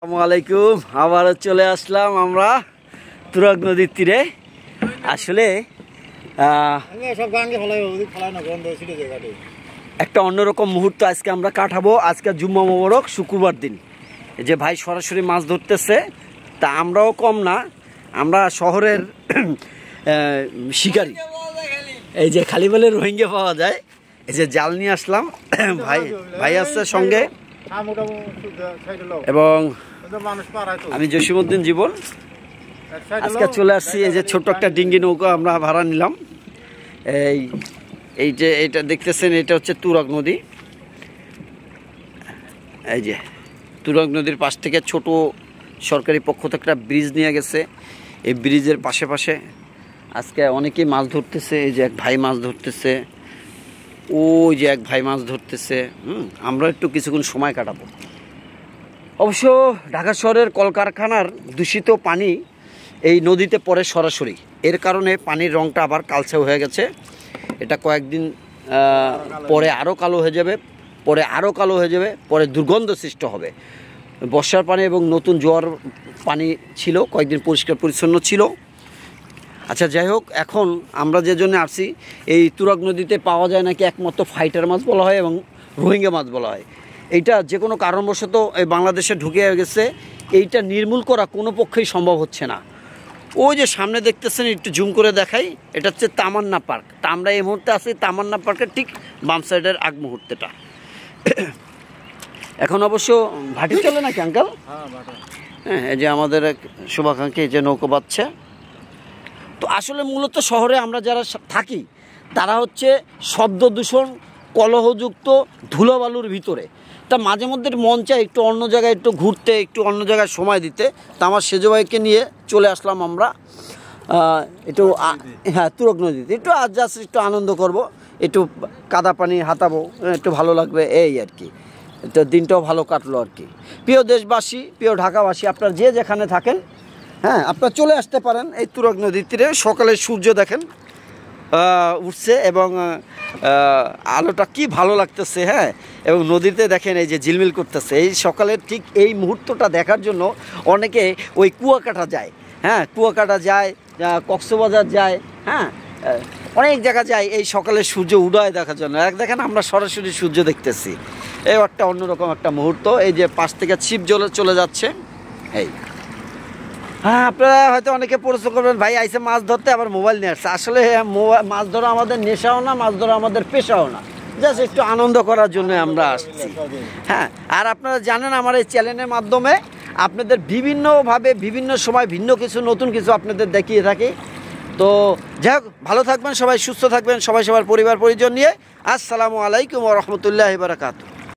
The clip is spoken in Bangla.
আসসালামু আলাইকুম। আবারও চলে আসলাম আমরা তুরাগ নদীর তীরে। আসলে একটা অন্যরকম মুহূর্ত আজকে আমরা কাটাবো। আজকে জুম্মা মোবারক, শুক্রবার দিন, যে ভাই সরাসরি মাছ ধরতেছে। তা আমরাও কম না, আমরা শহরের শিকারি। এই যে খালি বলে রোহিঙ্গা পাওয়া যায়, এই যে জাল নিয়ে আসলাম। ভাই আছে সঙ্গে, এবং আমি জসিমউদ্দিন জীবন। আজকে চলে আসছি, এই যে ছোট্ট একটা ডিঙ্গি নৌকা আমরা ভাড়া নিলাম। এই যে এটা দেখতেছেন, এটা হচ্ছে তুরাগ নদী। এই যে তুরাগ নদীর পাশ থেকে ছোট সরকারি পক্ষ থেকে একটা ব্রিজ নিয়ে গেছে। এই ব্রিজের পাশে পাশে আজকে অনেকেই মাছ ধরতেছে। এই যে এক ভাই মাছ ধরতেছে, ওই যে এক ভাই মাছ ধরতেছে। আমরা একটু কিছুক্ষণ সময় কাটাবো। অবশ্য ঢাকা শহরের কলকারখানার দূষিত পানি এই নদীতে পড়ে সরাসরি, এর কারণে পানির রঙটা আবার কালচে হয়ে গেছে। এটা কয়েকদিন পরে আরও কালো হয়ে যাবে, পরে আরও কালো হয়ে যাবে, পরে দুর্গন্ধ সৃষ্টি হবে। বর্ষার পানি এবং নতুন জোয়ার পানি ছিল, কয়েকদিন পরিষ্কার পরিচ্ছন্ন ছিল। আচ্ছা, যাই হোক, এখন আমরা যে জন্য আসছি, এই তুরাগ নদীতে পাওয়া যায় নাকি একমাত্র ফাইটার মাছ বলা হয় এবং রোহিঙ্গা মাছ বলা হয়। এইটা যে কোনো কারণবশত এই বাংলাদেশে ঢুকে গেছে। এইটা নির্মূল করা কোনো পক্ষেই সম্ভব হচ্ছে না। ওই যে সামনে দেখতেছেন, একটু জুম করে দেখাই, এটা হচ্ছে তামান্না পার্ক। তা আমরা এই মুহূর্তে আছি তামান্না পার্কের ঠিক বাম সাইডের আগ মুহূর্তেটা। এখন অবশ্য ভাটি চলে নাকি আঙ্কাল? হ্যাঁ, এই যে আমাদের এক শুভাকাঙ্ক্ষী, এই যে নৌকো বাচ্ছে। তো আসলে মূলত শহরে আমরা যারা থাকি, তারা হচ্ছে শব্দ দূষণ, কলহযুক্ত ধুলোবালুর ভিতরে। তা মাঝে মধ্যে মন চায় একটু অন্য জায়গায় একটু ঘুরতে, একটু অন্য জায়গায় সময় দিতে। তা আমার সেজো ভাইকে নিয়ে চলে আসলাম আমরা একটু, হ্যাঁ, তুরাগ নদীতে একটু আজ জাস্ট একটু আনন্দ করব, একটু কাদা পানি হাতাবো, একটু ভালো লাগবে, এই আর কি। তো দিনটাও ভালো কাটলো আর কি। প্রিয় দেশবাসী, প্রিয় ঢাকাবাসী, আপনারা যে যেখানে থাকেন, হ্যাঁ, আপনারা চলে আসতে পারেন এই তুরাগ নদীর তীরে। সকালে সূর্য দেখেন উঠছে এবং আলোটা কি ভালো লাগতেছে, হ্যাঁ। এবং নদীতে দেখেন এই যে ঝিলমিল করতেছে। এই সকালের ঠিক এই মুহূর্তটা দেখার জন্য অনেকে ওই কুয়াকাটা যায়, হ্যাঁ, কুয়াকাটা যায়, কক্সবাজার যায়, হ্যাঁ, অনেক জায়গা যায় এই সকালের সূর্য উদয় দেখার জন্য। দেখেন আমরা সরাসরি সূর্য দেখতেছি। এই একটা অন্যরকম একটা মুহূর্ত। এই যে পাশ থেকে ছিপ চলে যাচ্ছে। এই, হ্যাঁ, আপনারা হয়তো অনেকে প্রশ্ন করবেন, ভাই আইসে মাছ ধরতে আবার মোবাইল নিয়ে আসছে। আসলে মাছ ধরা আমাদের নেশাও না, মাছ ধরা আমাদের পেশাও না, জাস্ট একটু আনন্দ করার জন্য আমরা আসছি। হ্যাঁ, আর আপনারা জানেন আমার এই চ্যানেলের মাধ্যমে আপনাদের বিভিন্নভাবে বিভিন্ন সময় ভিন্ন কিছু নতুন কিছু আপনাদের দেখিয়ে থাকি। তো যাই হোক, ভালো থাকবেন সবাই, সুস্থ থাকবেন সবাই, সবার পরিবার পরিজন নিয়ে। আসসালামু আলাইকুম ওয়া রাহমাতুল্লাহি ওয়া বারাকাতুহু।